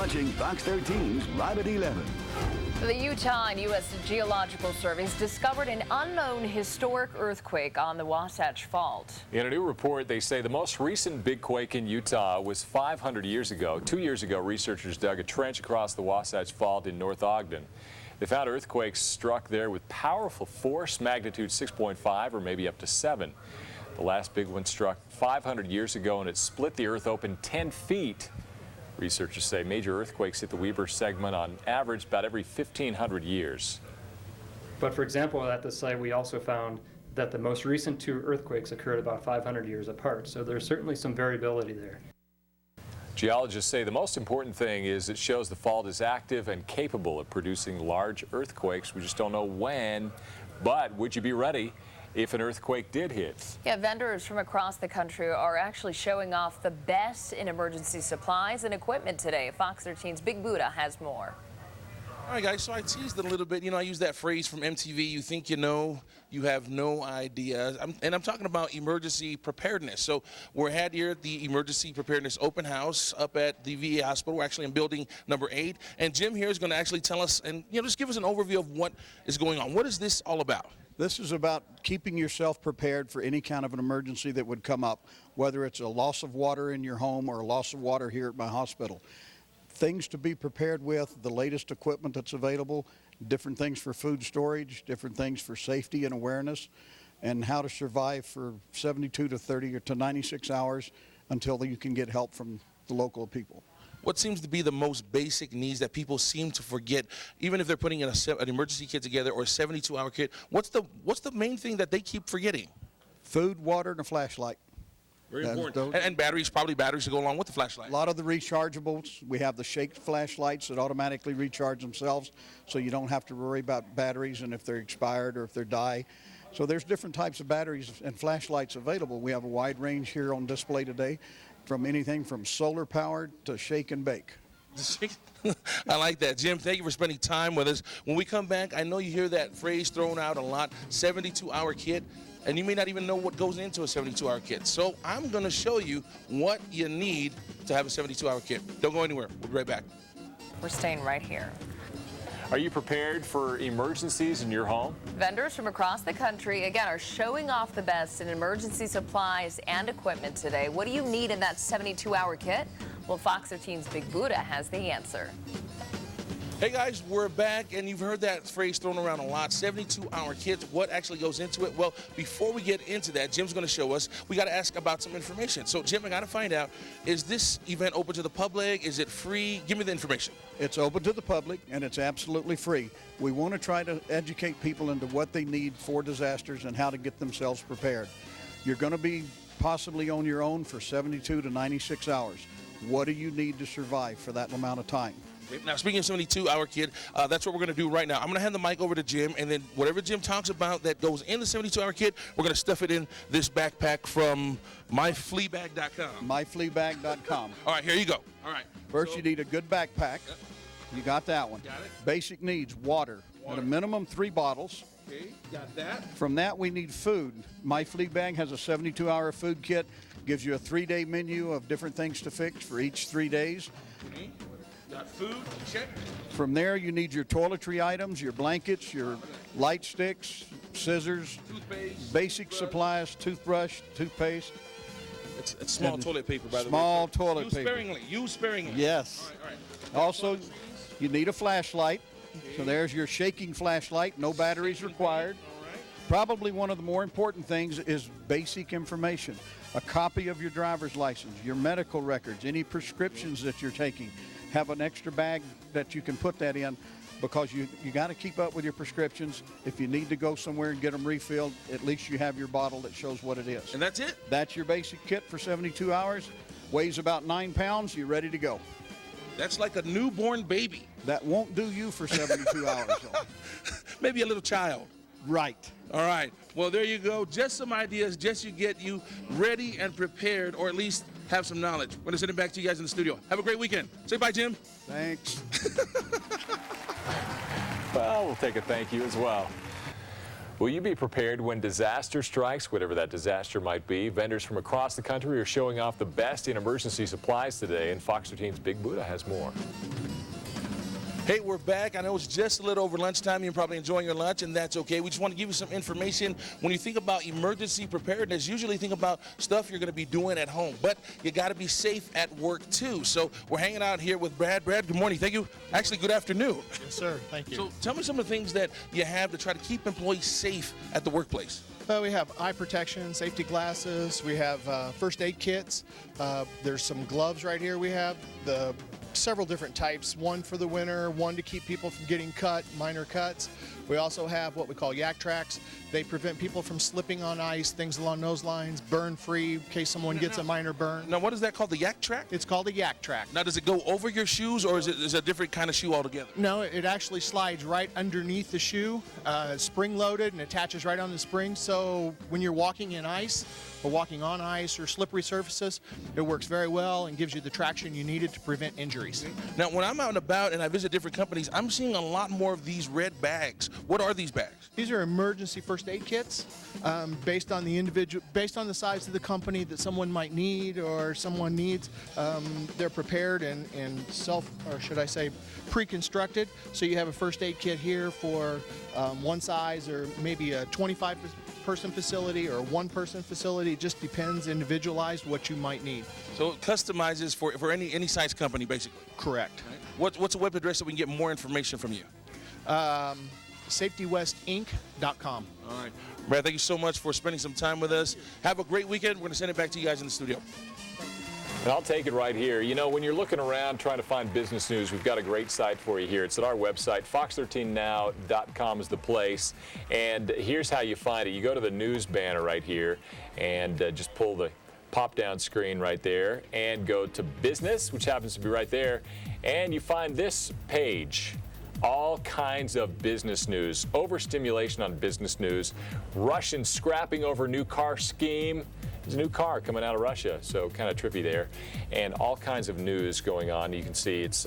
watching Fox 13's Live at 11. The Utah and U.S. Geological Surveys discovered an unknown historic earthquake on the Wasatch Fault. In a new report, they say the most recent big quake in Utah was 500 years ago. 2 years ago, researchers dug a trench across the Wasatch Fault in North Ogden. They found earthquakes struck there with powerful force, magnitude 6.5 or maybe up to 7. The last big one struck 500 years ago, and it split the earth open 10 feet. Researchers say major earthquakes hit the Weber segment on average about every 1,500 years. But for example, at the site we also found that the most recent 2 earthquakes occurred about 500 years apart, so there's certainly some variability there. Geologists say the most important thing is it shows the fault is active and capable of producing large earthquakes. We just don't know when, but would you be ready if an earthquake did hit? Yeah, vendors from across the country are actually showing off the best in emergency supplies and equipment today. Fox 13's Big Buddha has more. All right, guys, so I teased it a little bit. You know, I use that phrase from MTV, you think you know, you have no idea. I'm talking about emergency preparedness. So we're here at the Emergency Preparedness Open House up at the VA Hospital. We're actually in building number 8. And Jim here is going to actually tell us and, just give us an overview of what is going on. What is this all about? This is about keeping yourself prepared for any kind of an emergency that would come up, whether it's a loss of water in your home or a loss of water here at my hospital. Things to be prepared with, the latest equipment that's available, different things for food storage, different things for safety and awareness, and how to survive for 72 to 30 or to 96 hours until you can get help from the local people. What seems to be the most basic needs that people seem to forget, even if they're putting in an emergency kit together or a 72-hour kit? What's the main thing that they keep forgetting? Food, water, and a flashlight. Very important. And batteries, probably batteries to go along with the flashlight. A lot of the rechargeables. We have the shake flashlights that automatically recharge themselves, so you don't have to worry about batteries and if they're expired or if they die. So there's different types of batteries and flashlights available. We have a wide range here on display today, from anything from solar powered to shake and bake. I like that. Jim, thank you for spending time with us. When we come back, I know you hear that phrase thrown out a lot, 72-hour kit, and you may not even know what goes into a 72-hour kit. So I'm going to show you what you need to have a 72-hour kit. Don't go anywhere. We'll be right back. We're staying right here. Are you prepared for emergencies in your home? Vendors from across the country, again, are showing off the best in emergency supplies and equipment today. What do you need in that 72-hour kit? Well, Fox 13's Big Buddha has the answer. Hey guys, we're back, and you've heard that phrase thrown around a lot, 72-hour kits. What actually goes into it? Well, before we get into that, Jim's going to show us. We got to ask about some information. So, Jim, I got to find out, is this event open to the public? Is it free? Give me the information. It's open to the public, and it's absolutely free. We want to try to educate people into what they need for disasters and how to get themselves prepared. You're going to be possibly on your own for 72 to 96 hours. What do you need to survive for that amount of time? Now, speaking of 72-hour kit, that's what we're going to do right now. I'm going to hand the mic over to Jim, and then whatever Jim talks about that goes in the 72-hour kit, we're going to stuff it in this backpack from myfleabag.com. Myfleabag.com. All right, here you go. All right. First, you need a good backpack. You got that one. Got it. Basic needs, water. At a minimum, 3 bottles. Okay, got that. From that, we need food. My Flea Bag has a 72-hour food kit. Gives you a 3-day menu of different things to fix for each 3 days. Okay. Got food, check. From there, you need your toiletry items, your blankets, your light sticks, scissors, toothpaste, basic supplies, toothbrush, toothpaste. It's small toilet paper, by the way. Small toilet paper. Use sparingly. Use sparingly. Yes. All right. Also, you need a flashlight. Okay. So there's your shaking flashlight. No batteries required. All right. Probably one of the more important things is basic information. A copy of your driver's license, your medical records, any prescriptions that you're taking. Have an extra bag that you can put that in, because you got to keep up with your prescriptions. If you need to go somewhere and get them refilled, at least you have your bottle that shows what it is. And that's it? That's your basic kit for 72 hours. Weighs about 9 pounds. You're ready to go. That's like a newborn baby. That won't do you for 72 hours, though. Maybe a little child. Right. All right. Well, there you go. Just some ideas, just to get you ready and prepared, or at least have some knowledge. We're going to send it back to you guys in the studio. Have a great weekend. Say bye, Jim. Thanks. Well, we'll take a thank you as well. Will you be prepared when disaster strikes, whatever that disaster might be? Vendors from across the country are showing off the best in emergency supplies today, and Fox 13's Big Buddha has more. Hey, we're back. I know it's just a little over lunchtime. You're probably enjoying your lunch, and that's okay. We just want to give you some information. When you think about emergency preparedness, usually think about stuff you're going to be doing at home, but you got to be safe at work too. So we're hanging out here with Brad. Brad, good morning. Thank you. Actually, good afternoon. Yes, sir. Thank you. So tell me some of the things that you have to try to keep employees safe at the workplace. We have eye protection, safety glasses. We have first aid kits. There's some gloves right here. We have several different types, one for the winter, one to keep people from getting cut, minor cuts. We also have what we call yak tracks. They prevent people from slipping on ice, things along those lines, burn free in case someone gets a minor burn. Now, what is that called, the yak track? It's called a yak track. Now, does it go over your shoes, or is it a different kind of shoe altogether? No, it actually slides right underneath the shoe, spring loaded, and attaches right on the spring. So when you're walking in ice or walking on ice or slippery surfaces, it works very well and gives you the traction you needed to prevent injuries. Now, when I'm out and about and I visit different companies, I'm seeing a lot more of these red bags. What are these bags? These are emergency first aid kits based on the individual, based on the size of the company that someone might need or someone needs. They're prepared and pre-constructed. So you have a first aid kit here for one size, or maybe a 25-person facility or a one-person facility. It just depends, individualized, what you might need. So it customizes for any size company, basically. Correct. What's a web address so we can get more information from you? SafetyWestInc.com. All right. Brad, thank you so much for spending some time with us. Have a great weekend. We're going to send it back to you guys in the studio. And I'll take it right here. You know, when you're looking around trying to find business news, we've got a great site for you here. It's at our website. Fox13now.com is the place. And here's how you find it. You go to the news banner right here and just pull the pop-down screen right there and go to business, which happens to be right there. And you find this page. All kinds of business news, overstimulation on business news, Russians scrapping over new car scheme. There's a new car coming out of Russia, so kind of trippy there. And all kinds of news going on. You can see it's